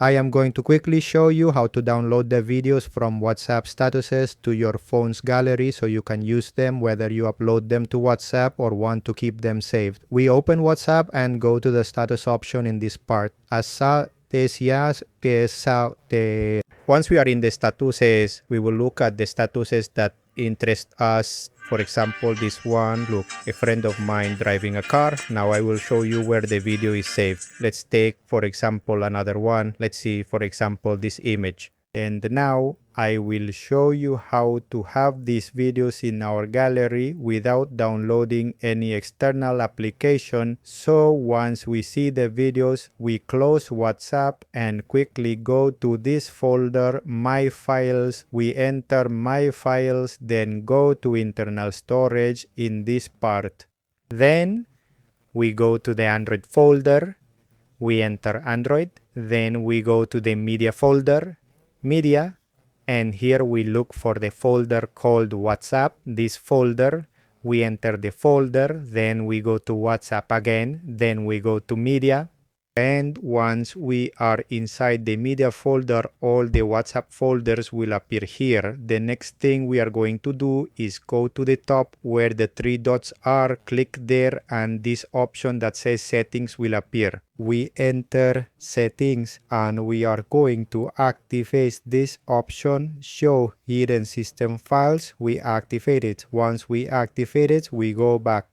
I am going to quickly show you how to download the videos from WhatsApp statuses to your phone's gallery so you can use them whether you upload them to WhatsApp or want to keep them saved. We open WhatsApp and go to the status option in this part. Once we are in the statuses, we will look at the statuses that interest us. For example, this one, look, a friend of mine driving a car. Now I will show you where the video is saved. Let's take, for example, another one. Let's see, for example, this image. And now I will show you how to have these videos in our gallery without downloading any external application. So once we see the videos, we close WhatsApp and quickly go to this folder, My Files. We enter My Files, then go to internal storage in this part. Then we go to the Android folder. We enter Android. Then we go to the media folder. Media, and here we look for the folder called WhatsApp. This folder, we enter the folder, then we go to WhatsApp again, then we go to media, and once we are inside the media folder, all the WhatsApp folders will appear here. The next thing we are going to do is go to the top where the three dots are, click there, and this option that says settings will appear. We enter settings and we are going to activate this option, show hidden system files. We activate it. Once we activate it, we go back.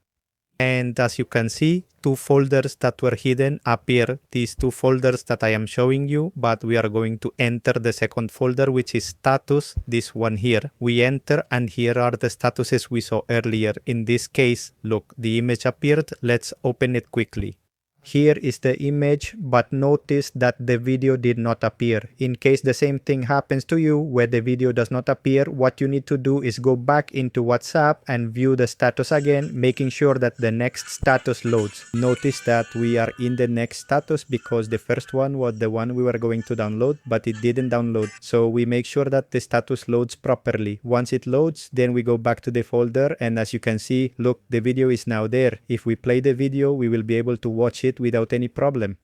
And as you can see, two folders that were hidden appear. These two folders that I am showing you, but we are going to enter the second folder, which is status, this one here. We enter and here are the statuses we saw earlier. In this case, look, the image appeared. Let's open it quickly. Here is the image, but notice that the video did not appear. In case the same thing happens to you where the video does not appear, what you need to do is go back into WhatsApp and view the status again, making sure that the next status loads. Notice that we are in the next status because the first one was the one we were going to download, but it didn't download. So we make sure that the status loads properly. Once it loads, then we go back to the folder, and as you can see, look, the video is now there. If we play the video, we will be able to watch it without any problem.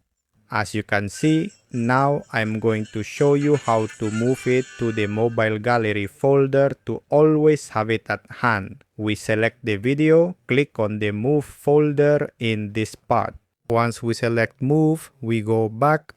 As you can see, now I'm going to show you how to move it to the mobile gallery folder to always have it at hand. We select the video, click on the move folder in this part. Once we select move, we go back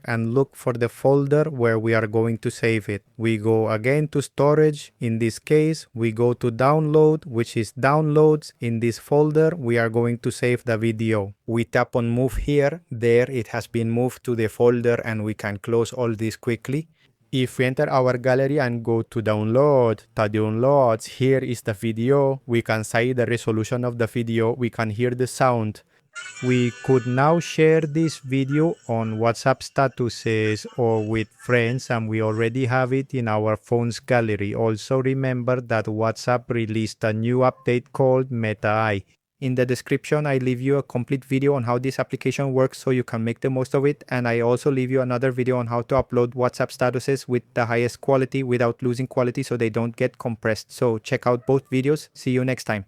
and look for the folder where we are going to save it. We go again to storage. In this case, we go to download, which is downloads. In this folder, we are going to save the video. We tap on move here. There it has been moved to the folder and we can close all this quickly. If we enter our gallery and go to download, the downloads, here is the video. We can see the resolution of the video. We can hear the sound. We could now share this video on WhatsApp statuses or with friends, and we already have it in our phone's gallery. Also remember that WhatsApp released a new update called Meta AI. In the description, I leave you a complete video on how this application works so you can make the most of it, and I also leave you another video on how to upload WhatsApp statuses with the highest quality without losing quality so they don't get compressed. So check out both videos. See you next time.